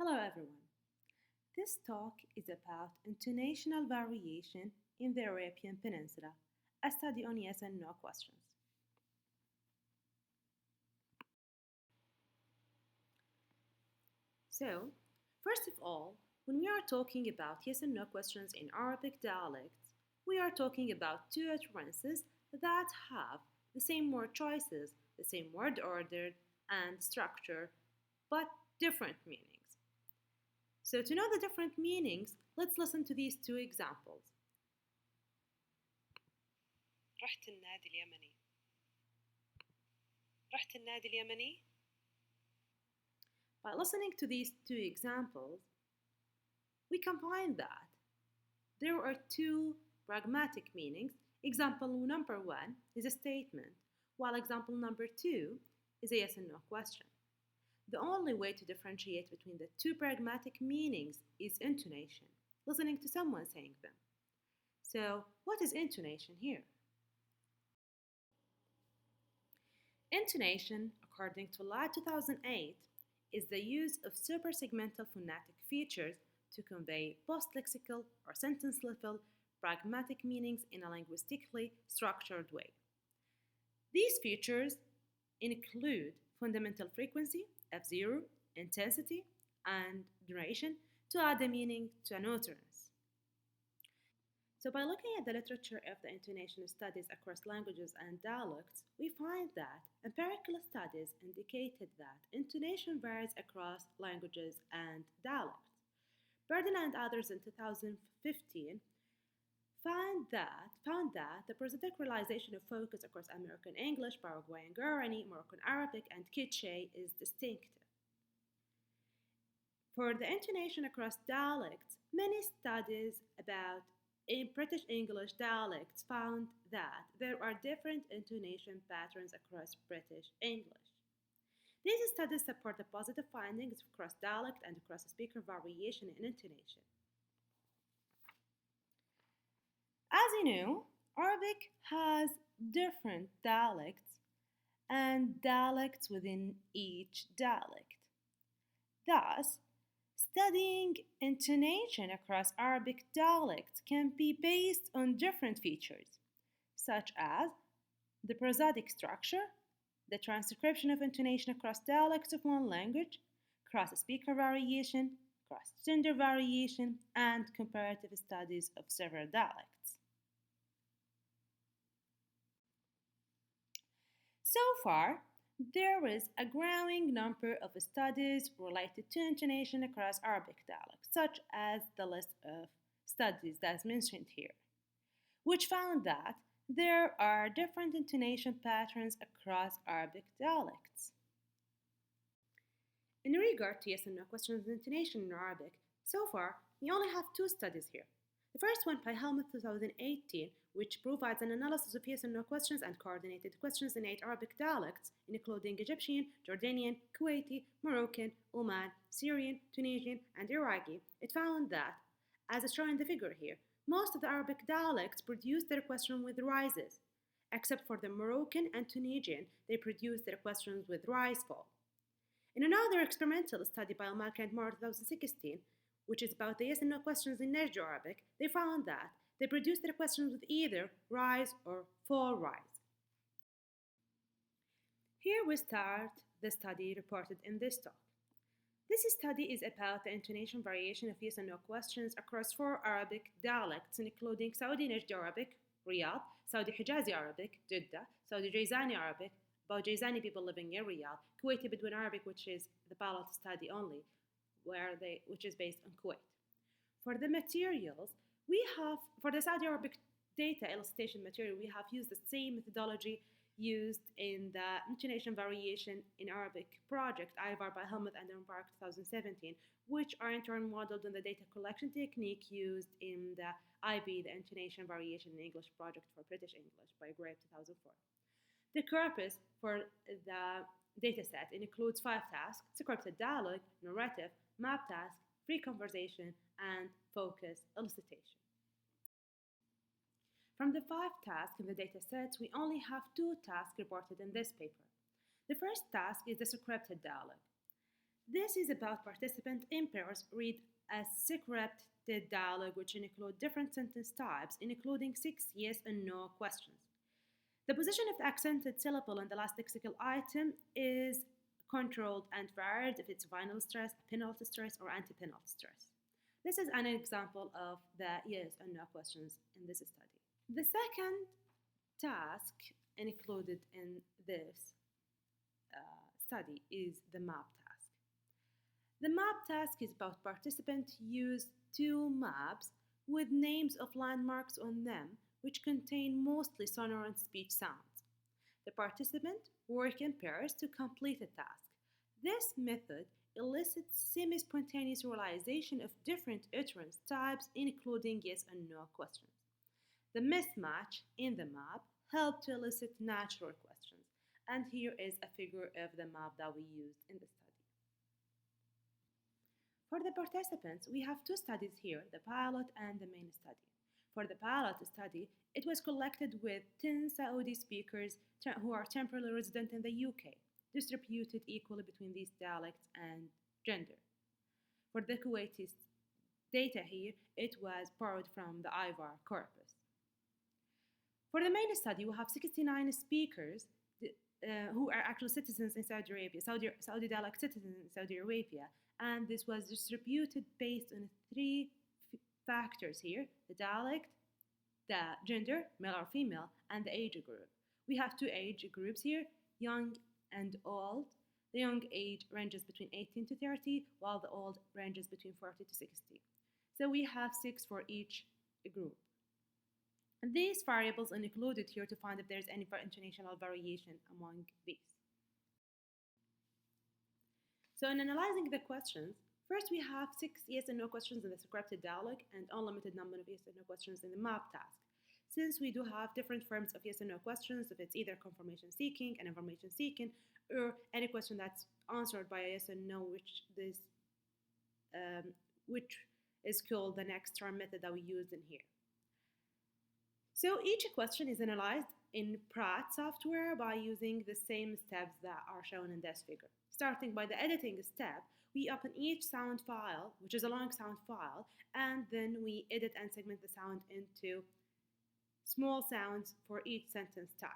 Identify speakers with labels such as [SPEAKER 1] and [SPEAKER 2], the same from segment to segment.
[SPEAKER 1] Hello everyone. This talk is about intonational variation in the Arabian Peninsula, a study on yes and no questions. So, first of all, when we are talking about yes and no questions in Arabic dialects, we are talking about two utterances that have the same word choices, the same word order and structure, but different meanings. So, to know the different meanings, let's listen to these two examples.
[SPEAKER 2] رحت النادي اليمني. رحت النادي اليمني.
[SPEAKER 1] By listening to these two examples, we can find that there are two pragmatic meanings. Example number one is a statement, while example number two is a yes and no question. The only way to differentiate between the two pragmatic meanings is intonation, listening to someone saying them. So, what is intonation here? Intonation, according to Law 2008, is the use of suprasegmental phonetic features to convey post-lexical or sentence-level pragmatic meanings in a linguistically structured way. These features include fundamental frequency, F0, intensity, and duration to add a meaning to an utterance. So, by looking at the literature of the intonation studies across languages and dialects, we find that empirical studies indicated that intonation varies across languages and dialects. Burden and others in 2015 found that the prosodic realization of focus across American English, Paraguayan Guarani, Moroccan Arabic, and Quiche is distinctive. For the intonation across dialects, many studies about in British English dialects found that there are different intonation patterns across British English. These studies support the positive findings across dialect and across speaker variation in intonation. As you know, Arabic has different dialects and dialects within each dialect. Thus, studying intonation across Arabic dialects can be based on different features, such as the prosodic structure, the transcription of intonation across dialects of one language, cross-speaker variation, cross-gender variation, and comparative studies of several dialects. So far, there is a growing number of studies related to intonation across Arabic dialects, such as the list of studies that's mentioned here, which found that there are different intonation patterns across Arabic dialects. In regard to yes and no questions of intonation in Arabic, so far we only have two studies here. The first one by Hellmuth 2018, which provides an analysis of yes and no questions and coordinated questions in 8 Arabic dialects, including Egyptian, Jordanian, Kuwaiti, Moroccan, Oman, Syrian, Tunisian, and Iraqi. It found that, as is shown in the figure here, most of the Arabic dialects produce their question with rises. Except for the Moroccan and Tunisian, they produce their questions with rise fall. In another experimental study by Almalk and Moore 2016, which is about the yes and no questions in Najd Arabic, they found that they produce their questions with either rise or fall rise. Here we start the study reported in this talk. This study is about the intonation variation of yes and no questions across 4 Arabic dialects, including Saudi Najd Arabic, Riyadh, Saudi Hijazi Arabic, Jeddah, Saudi Jaizani Arabic, about Jaizani people living near Riyadh, Kuwaiti Bedouin Arabic, which is the pilot study only, which is based on Kuwait. For the materials, for the Saudi Arabic data elicitation material, we have used the same methodology used in the intonation variation in Arabic project, Aljawharah by Hellmuth and Untitled 2017, which are in turn modeled on the data collection technique used in the IB, the Intonation Variation in English project for British English by Gray 2004. The corpus for the dataset includes 5 tasks: scripted dialogue, narrative, map task, free conversation, and focus elicitation. From the 5 tasks in the datasets, we only have 2 tasks reported in this paper. The first task is the scripted dialogue. This is about participant in pairs read a scripted dialogue which include different sentence types, including 6 yes and no questions. The position of the accented syllable in the last lexical item is controlled and varied if it's final stress, penultimate stress, or anti-penultimate stress. This is an example of the yes and no questions in this study. The second task included in this study is the map task. The map task is about participants use two maps with names of landmarks on them which contain mostly sonor and speech sounds. The participant work in pairs to complete a task. This method elicits semi-spontaneous realization of different utterance types, including yes and no questions. The mismatch in the map help to elicit natural questions, and here is a figure of the map that we used in the study. For the participants, we have two studies here, the pilot and the main study. For the pilot study, it was collected with 10 Saudi speakers who are temporarily resident in the UK, distributed equally between these dialects and gender. For the Kuwaiti data here, it was borrowed from the Aljawharah corpus. For the main study, we have 69 speakers who are actual citizens in Saudi Arabia, Saudi dialect citizens in Saudi Arabia, and this was distributed based on three factors here: the dialect, the gender, male or female, and the age group. We have two age groups here, young and old. The young age ranges between 18 to 30, while the old ranges between 40 to 60. So we have 6 for each group. And these variables are included here to find if there's any intonational variation among these. So in analyzing the questions, first we have 6 yes and no questions in the scripted dialogue and unlimited number of yes and no questions in the map task. Since we do have different forms of yes and no questions, if it's either confirmation seeking and information seeking, or any question that's answered by a yes and no, which is called the next term method that we used in here. So each question is analyzed in Pratt software by using the same steps that are shown in this figure. Starting by the editing step, we open each sound file, which is a long sound file, and then we edit and segment the sound into small sounds for each sentence type.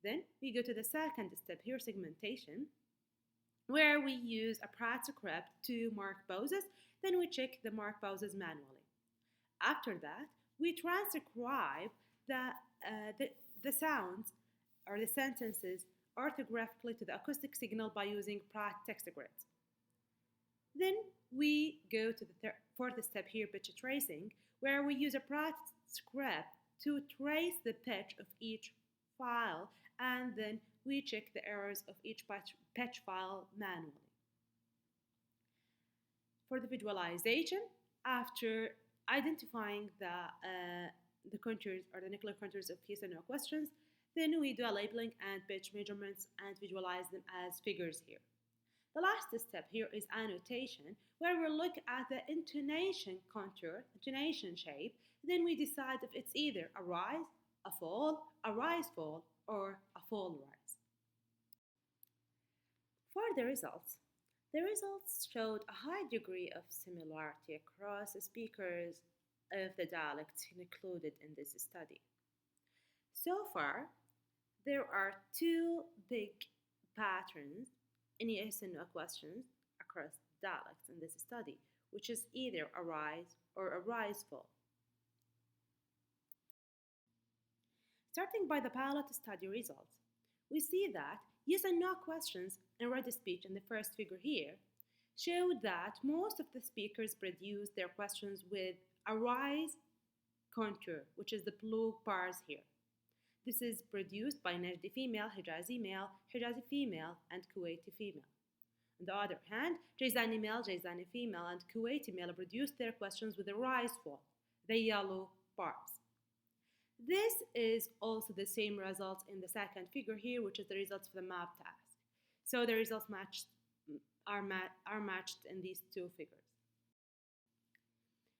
[SPEAKER 1] Then we go to the second step here, segmentation, where we use a Pratt script to mark pauses, then we check the mark pauses manually. After that, we transcribe the sounds or the sentences orthographically to the acoustic signal by using Pratt text grids. Then we go to the fourth step here, pitch tracing, where we use a Pratt script to trace the pitch of each file, and then we check the errors of each pitch file manually. For the visualization, after identifying the contours or the nuclear contours of yes and no questions, then we do a labeling and pitch measurements and visualize them as figures here. The last step here is annotation, where we look at the intonation contour, intonation shape, then we decide if it's either a rise, a rise fall, or a fall rise. For the results showed a high degree of similarity across the speakers of the dialects included in this study. So far, there are two big patterns in yes and no questions across dialects in this study, which is either a rise or a rise fall. Starting by the pilot study results, we see that yes and no questions in ready speech in the first figure here showed that most of the speakers produced their questions with a rise contour, which is the blue bars here. This is produced by Najdi female, Hijazi male, Hijazi female, and Kuwaiti female. On the other hand, Jazani male, Jazani female, and Kuwaiti male produced their questions with a rise fall, the yellow bars. This is also the same results in the second figure here, which is the results of the map task. So the results are matched in these two figures.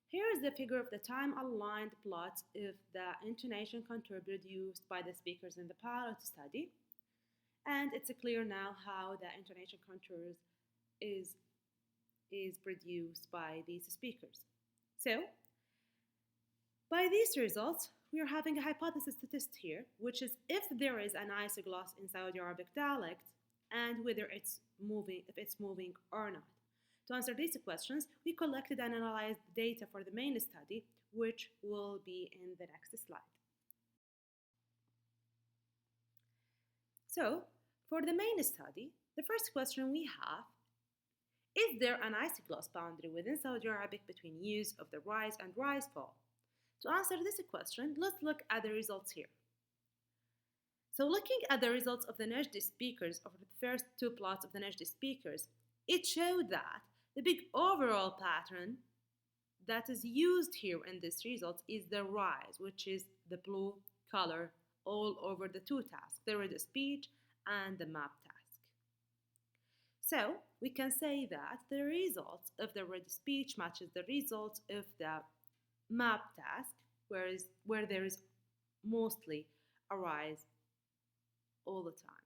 [SPEAKER 1] Here is the figure of the time-aligned plots of the intonation contour produced by the speakers in the pilot study. And it's clear now how the intonation contours is, is produced by these speakers. So, by these results, we are having a hypothesis to test here, which is if there is an isogloss in Saudi Arabic dialect and whether it's moving, if it's moving or not. To answer these questions, we collected and analyzed the data for the main study, which will be in the next slide. So, for the main study, the first question we have is there an isogloss boundary within Saudi Arabic between use of the rise and rise fall? To answer this question, let's look at the results here. So looking at the results of the Najdi speakers, of the first two plots of the Najdi speakers, it showed that the big overall pattern that is used here in this result is the rise, which is the blue color all over the two tasks, the read speech and the map task. So we can say that the results of the read speech matches the results of the map task, where there is mostly a rise all the time.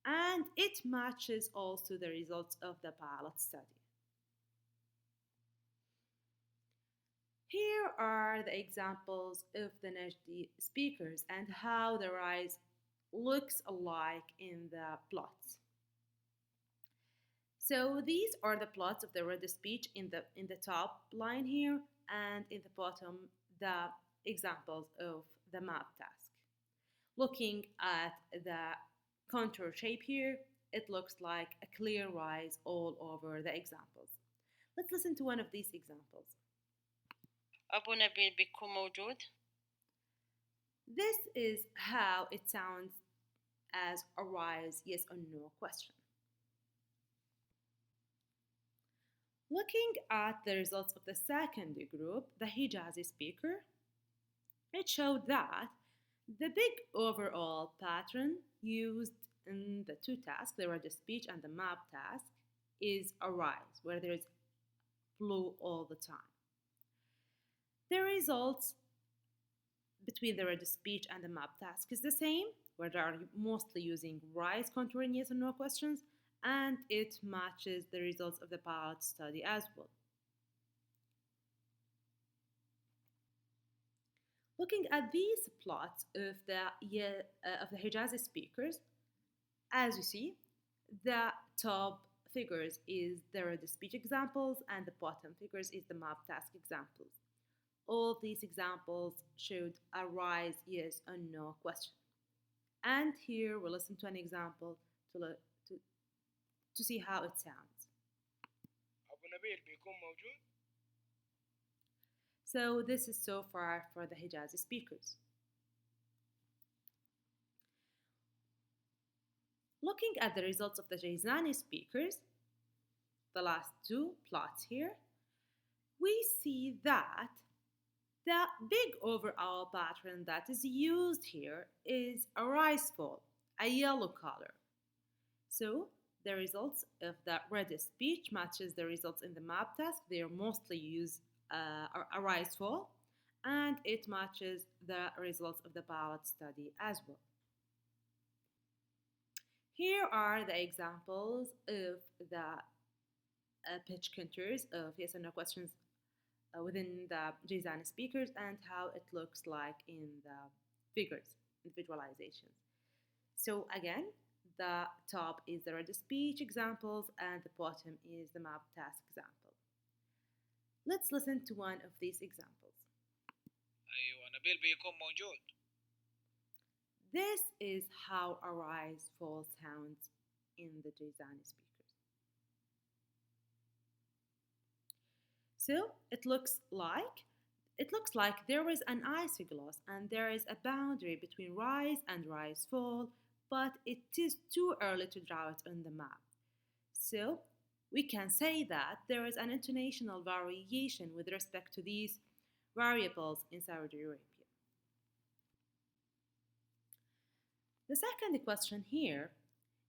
[SPEAKER 1] And it matches also the results of the pilot study. Here are the examples of the Najdi speakers and how the rise looks alike in the plots. So these are the plots of the read speech in the top line here, and in the bottom the examples of the map task. Looking at the contour shape here, it looks like a clear rise all over the examples. Let's listen to one of these examples.
[SPEAKER 2] أبو نبيل بيكون موجود؟
[SPEAKER 1] This is how it sounds as a rise yes or no question. Looking at the results of the second group, the Hijazi speaker, it showed that the big overall pattern used in the two tasks, the read speech and the map task, is a rise, where there is blue all the time. The results between the read speech and the map task is the same, where they are mostly using rise contouring yes or no questions, and it matches the results of the pilot study as well. Looking at these plots of the Hijazi speakers, as you see, the top figures is the read speech examples and the bottom figures is the map task examples. All these examples showed a rise yes or no question. And here we'll listen to an example to see how it sounds.
[SPEAKER 3] أبو نبيل بيكون موجود؟
[SPEAKER 1] So this is so far for the Hijazi speakers. Looking at the results of the Jizani speakers, the last two plots here, we see that the big overall pattern that is used here is a rise fall, a yellow color. So the results of the read speech matches the results in the map task. They are mostly use a rise fall, and it matches the results of the pilot study as well. Here are the examples of the pitch contours of yes or no questions within the Jizani speakers and how it looks like in the figures, in visualizations. So again, the top is the read speech examples and the bottom is the map task example. Let's listen to one of these examples.
[SPEAKER 3] أيوة نبيل بيكون موجود.
[SPEAKER 1] This is how a rise fall sounds in the Jizani speakers. So it looks like there is an isogloss and there is a boundary between rise and rise fall, but it is too early to draw it on the map. So we can say that there is an intonational variation with respect to these variables in Saudi Arabia. The second question here,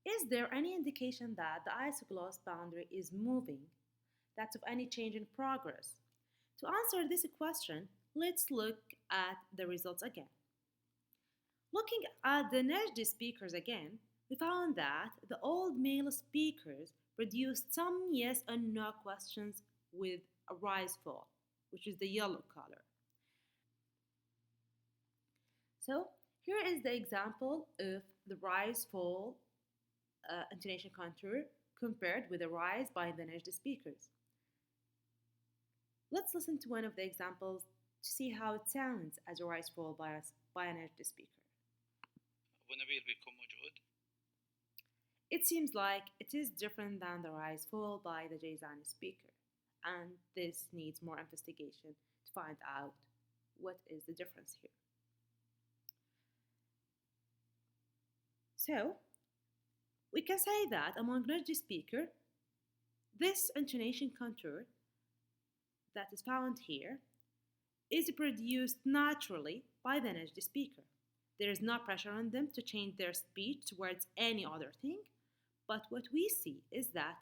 [SPEAKER 1] is there any indication that the isogloss boundary is moving? That's of any change in progress. To answer this question, let's look at the results again. Looking at the Najdi speakers again, we found that the old male speakers produced some yes and no questions with a rise fall, which is the yellow color. So here is the example of the rise fall intonation contour compared with the rise by the native speakers. Let's listen to one of the examples to see how it sounds as a rise fall by a native speaker.
[SPEAKER 3] أبو نبيل بيكون موجود.
[SPEAKER 1] It seems like it is different than the rise fall by the Jayzani speaker, and this needs more investigation to find out what is the difference here. So, we can say that among native speaker, this intonation contour that is found here is produced naturally by the native speaker. There is no pressure on them to change their speech towards any other thing, but what we see is that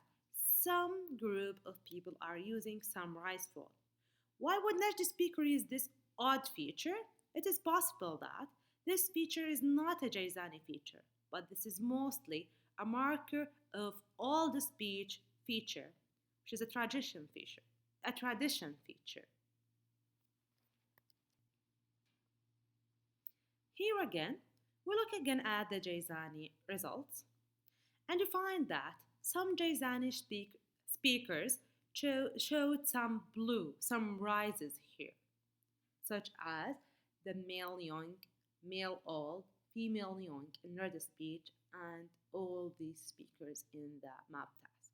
[SPEAKER 1] some group of people are using some rise fall. Why would native speaker use this odd feature? It is possible that this feature is not a Jayzani feature, but this is mostly a marker of all the speech feature, which is a tradition feature. Here again, we look again at the Jayzani results, and you find that some Jayzani speakers showed some blue, some rises here, such as the male young, male old, female young in native speech, and all these speakers in the map task.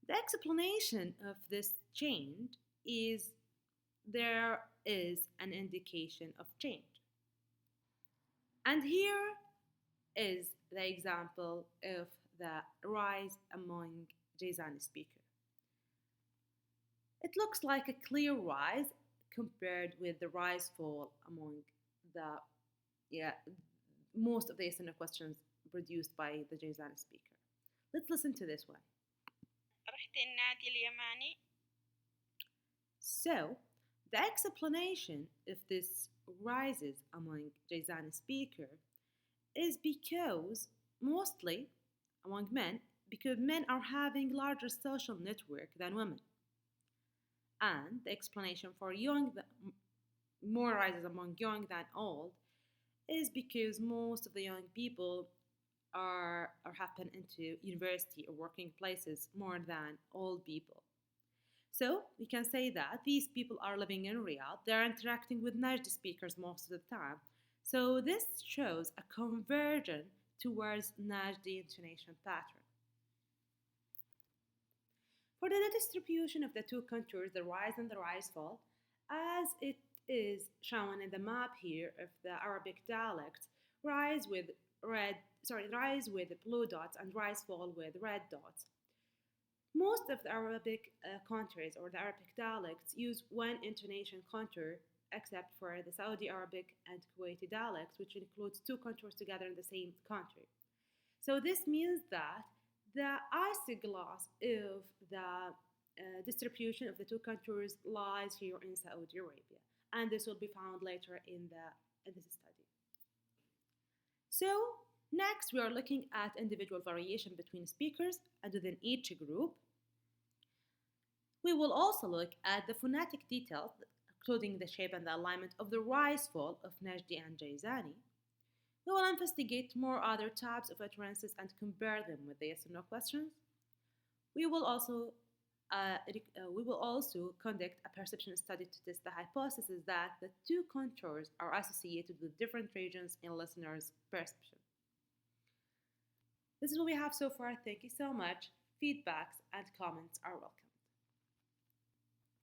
[SPEAKER 1] The explanation of this change is there is an indication of change. And here is the example of the rise among Jayzani speaker. It looks like a clear rise compared with the rise fall among most of the yes and no questions produced by the Jayzani speaker. Let's listen to this one.
[SPEAKER 2] رحت النادي اليماني.
[SPEAKER 1] So, the explanation of this rises among Jayzani speaker is because mostly among men, because men are having larger social network than women. And the explanation for more rises among young than old is because most of the young people are happen into university or working places more than old people. So we can say that these people are living in Riyadh, they're interacting with native speakers most of the time. So this shows a conversion towards Najdi intonation pattern. For the distribution of the two contours, the rise and the rise fall, as it is shown in the map here of the Arabic dialect, rise with blue dots and rise fall with red dots. Most of the Arabic contours or the Arabic dialects use one intonation contour, except for the Saudi Arabic and Kuwaiti dialects, which includes two contours together in the same contour. So this means that the isogloss of the distribution of the two contours lies here in Saudi Arabia, and this will be found later in this study. So next we are looking at individual variation between speakers and within each group. We will also look at the phonetic details, including the shape and the alignment of the rise fall of Najdi and Jayzani. We will investigate more other types of utterances and compare them with the yes or no questions. We will also conduct a perception study to test the hypothesis that the two contours are associated with different regions in listeners' perception. This is what we have so far. Thank you so much. Feedbacks and comments are welcome.